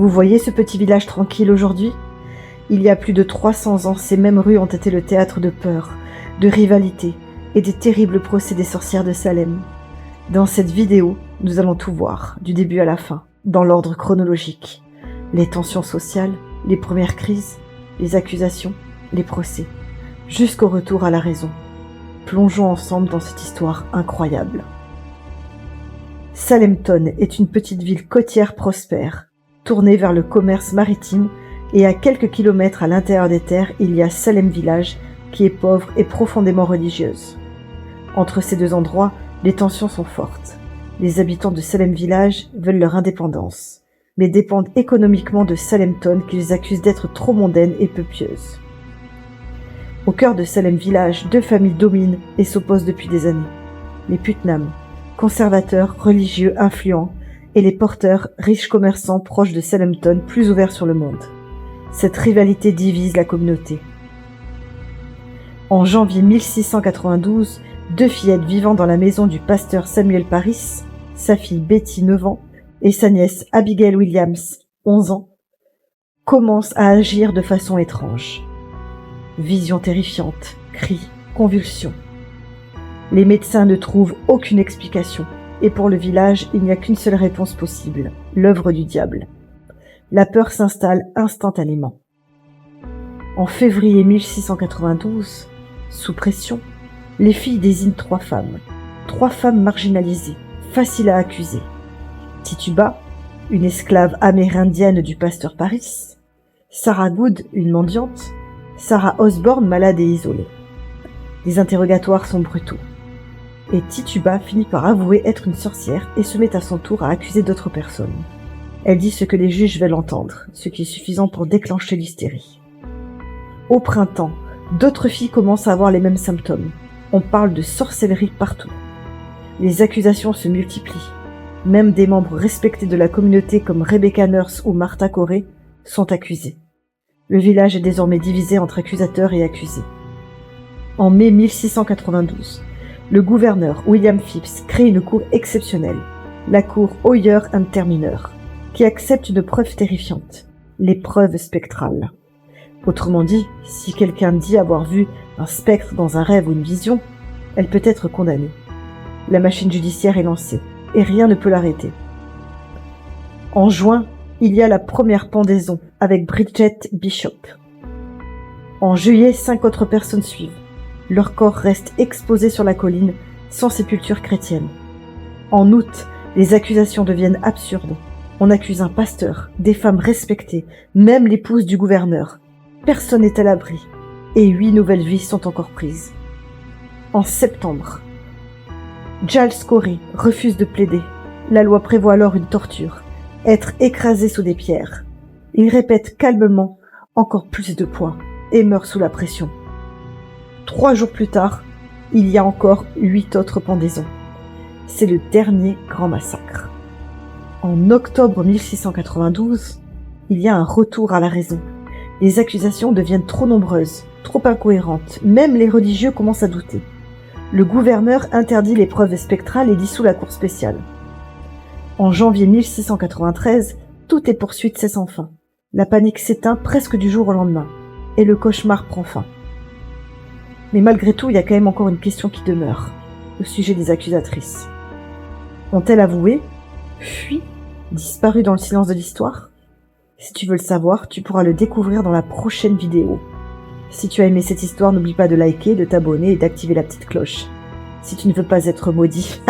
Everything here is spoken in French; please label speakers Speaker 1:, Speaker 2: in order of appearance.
Speaker 1: Vous voyez ce petit village tranquille aujourd'hui ? Il y a plus de 300 ans, ces mêmes rues ont été le théâtre de peur, de rivalité et des terribles procès des sorcières de Salem. Dans cette vidéo, nous allons tout voir, du début à la fin, dans l'ordre chronologique. Les tensions sociales, les premières crises, les accusations, les procès, jusqu'au retour à la raison. Plongeons ensemble dans cette histoire incroyable. Salemton est une petite ville côtière prospère, tournée vers le commerce maritime, et à quelques kilomètres à l'intérieur des terres, il y a Salem Village, qui est pauvre et profondément religieuse. Entre ces deux endroits, les tensions sont fortes. Les habitants de Salem Village veulent leur indépendance, mais dépendent économiquement de Salemton qu'ils accusent d'être trop mondaine et peu pieuse. Au cœur de Salem Village, deux familles dominent et s'opposent depuis des années. Les Putnam, conservateurs, religieux, influents, et les Porter, riches commerçants proches de Salemton, plus ouverts sur le monde. Cette rivalité divise la communauté. En janvier 1692, deux fillettes vivant dans la maison du pasteur Samuel Parris, sa fille Betty 9 ans et sa nièce Abigail Williams 11 ans, commencent à agir de façon étrange. Visions terrifiantes, cris, convulsions. Les médecins ne trouvent aucune explication et pour le village, il n'y a qu'une seule réponse possible, l'œuvre du diable. La peur s'installe instantanément. En février 1692, sous pression, les filles désignent trois femmes marginalisées, faciles à accuser. Tituba, une esclave amérindienne du pasteur Parris, Sarah Good, une mendiante, Sarah Osborne, malade et isolée. Les interrogatoires sont brutaux. Et Tituba finit par avouer être une sorcière et se met à son tour à accuser d'autres personnes. Elle dit ce que les juges veulent entendre, ce qui est suffisant pour déclencher l'hystérie. Au printemps, d'autres filles commencent à avoir les mêmes symptômes. On parle de sorcellerie partout. Les accusations se multiplient. Même des membres respectés de la communauté comme Rebecca Nurse ou Martha Corey sont accusés. Le village est désormais divisé entre accusateurs et accusés. En mai 1692, le gouverneur William Phips crée une cour exceptionnelle, la cour Hoyer and Terminer, qui accepte une preuve terrifiante, l'épreuve spectrale. Autrement dit, si quelqu'un dit avoir vu un spectre dans un rêve ou une vision, elle peut être condamnée. La machine judiciaire est lancée, et rien ne peut l'arrêter. En juin, il y a la première pendaison avec Bridget Bishop. En juillet, 5 autres personnes suivent. Leurs corps restent exposés sur la colline, sans sépulture chrétienne. En août, les accusations deviennent absurdes. On accuse un pasteur, des femmes respectées, même l'épouse du gouverneur. Personne n'est à l'abri, et 8 nouvelles vies sont encore prises. En septembre, Giles Corey refuse de plaider. La loi prévoit alors une torture, être écrasé sous des pierres. Il répète calmement encore plus de poids et meurt sous la pression. 3 jours plus tard, il y a encore 8 autres pendaisons. C'est le dernier grand massacre. En octobre 1692, il y a un retour à la raison. Les accusations deviennent trop nombreuses, trop incohérentes. Même les religieux commencent à douter. Le gouverneur interdit les preuves spectrales et dissout la cour spéciale. En janvier 1693, toutes les poursuites cessent enfin. La panique s'éteint presque du jour au lendemain, et le cauchemar prend fin. Mais malgré tout, il y a quand même encore une question qui demeure, au sujet des accusatrices. Ont-elles avoué, fui, disparu dans le silence de l'histoire ? Si tu veux le savoir, tu pourras le découvrir dans la prochaine vidéo. Si tu as aimé cette histoire, n'oublie pas de liker, de t'abonner et d'activer la petite cloche. Si tu ne veux pas être maudit.